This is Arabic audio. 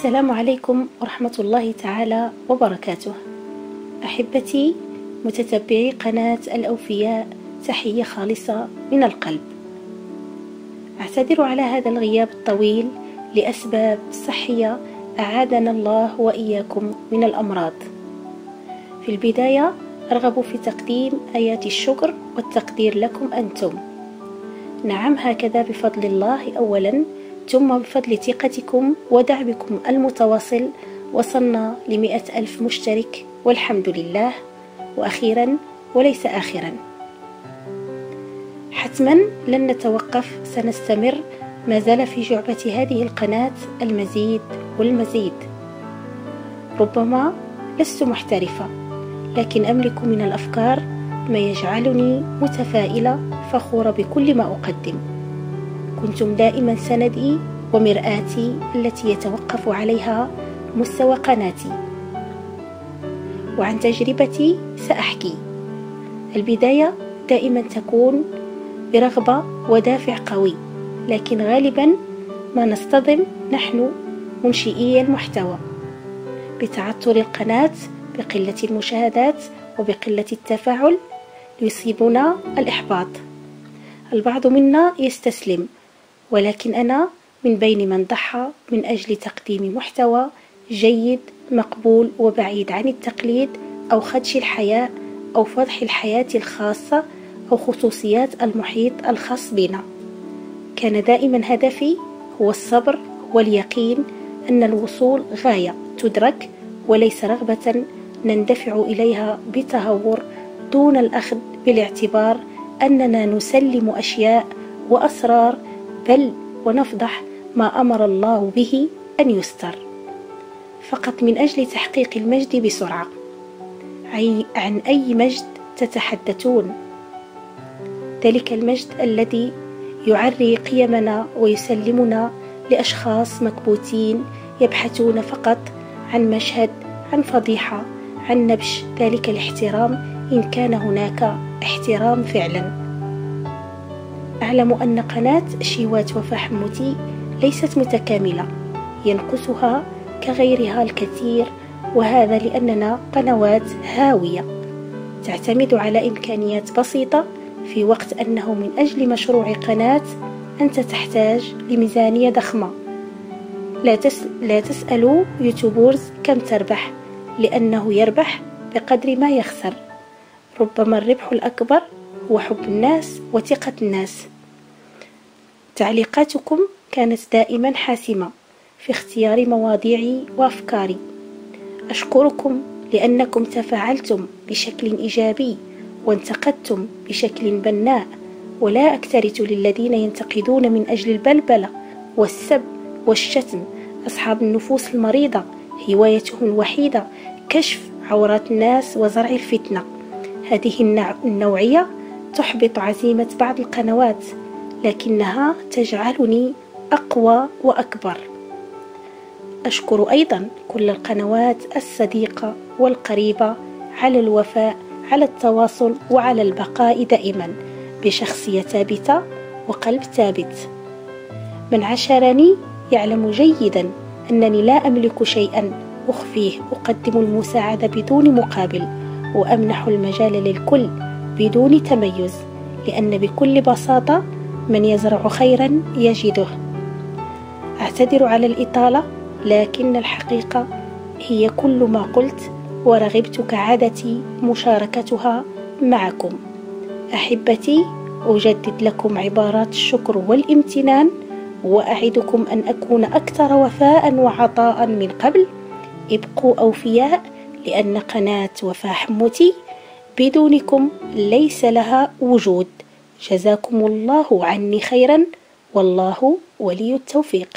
السلام عليكم ورحمة الله تعالى وبركاته. أحبتي متتبعي قناة الأوفياء، تحية خالصة من القلب. أعتذر على هذا الغياب الطويل لأسباب صحية أعاذنا الله وإياكم من الأمراض. في البداية أرغب في تقديم آيات الشكر والتقدير لكم أنتم. نعم، هكذا بفضل الله أولا، ثم بفضل ثقتكم ودعمكم المتواصل وصلنا ل100,000 مشترك والحمد لله. وأخيرا وليس آخرا، حتما لن نتوقف، سنستمر، ما زال في جعبة هذه القناة المزيد والمزيد. ربما لست محترفة، لكن أملك من الأفكار ما يجعلني متفائلة فخورة بكل ما أقدم. كنتم دائما سندي ومرآتي التي يتوقف عليها مستوى قناتي. وعن تجربتي سأحكي. البداية دائما تكون برغبة ودافع قوي، لكن غالبا ما نصطدم نحن منشئي المحتوى بتعثر القناة، بقلة المشاهدات وبقلة التفاعل، يصيبنا الإحباط. البعض منا يستسلم، ولكن أنا من بين من ضحى من أجل تقديم محتوى جيد مقبول وبعيد عن التقليد أو خدش الحياة أو فضح الحياة الخاصة أو خصوصيات المحيط الخاص بنا. كان دائما هدفي هو الصبر واليقين أن الوصول غاية تدرك وليس رغبة نندفع إليها بتهور دون الأخذ بالاعتبار أننا نسلم أشياء وأسرار، بل ونفضح ما أمر الله به أن يستر، فقط من أجل تحقيق المجد بسرعة. عن أي مجد تتحدثون؟ ذلك المجد الذي يعري قيمنا ويسلمنا لأشخاص مكبوتين يبحثون فقط عن مشهد، عن فضيحة، عن نبش ذلك الاحترام إن كان هناك احترام فعلا. أعلم أن قناة شيوات وفاء حموتي ليست متكاملة، ينقصها كغيرها الكثير، وهذا لأننا قنوات هاوية تعتمد على إمكانيات بسيطة، في وقت أنه من أجل مشروع قناة أنت تحتاج لميزانية ضخمة. لا تسألوا يوتيوبرز كم تربح، لأنه يربح بقدر ما يخسر. ربما الربح الأكبر هو حب الناس وثقة الناس. تعليقاتكم كانت دائما حاسمة في اختيار مواضيعي وأفكاري. أشكركم لأنكم تفاعلتم بشكل إيجابي وانتقدتم بشكل بناء، ولا أكترث للذين ينتقدون من أجل البلبلة والسب والشتم. أصحاب النفوس المريضة هوايتهم الوحيدة كشف عورات الناس وزرع الفتنة. هذه النوعية تحبط عزيمة بعض القنوات، لكنها تجعلني أقوى وأكبر. أشكر أيضا كل القنوات الصديقة والقريبة على الوفاء، على التواصل، وعلى البقاء دائما بشخصية ثابتة وقلب ثابت. من عاشرني يعلم جيدا أنني لا أملك شيئا أخفيه. أقدم المساعدة بدون مقابل، وأمنح المجال للكل بدون تميز، لأن بكل بساطة من يزرع خيرا يجده. أعتذر على الإطالة، لكن الحقيقة هي كل ما قلت، ورغبت كعادتي مشاركتها معكم. أحبتي، أجدد لكم عبارات الشكر والامتنان، وأعدكم أن أكون أكثر وفاء وعطاء من قبل. ابقوا أوفياء، لأن قناة وفاء حموتي بدونكم ليس لها وجود. جزاكم الله عني خيرا، والله ولي التوفيق.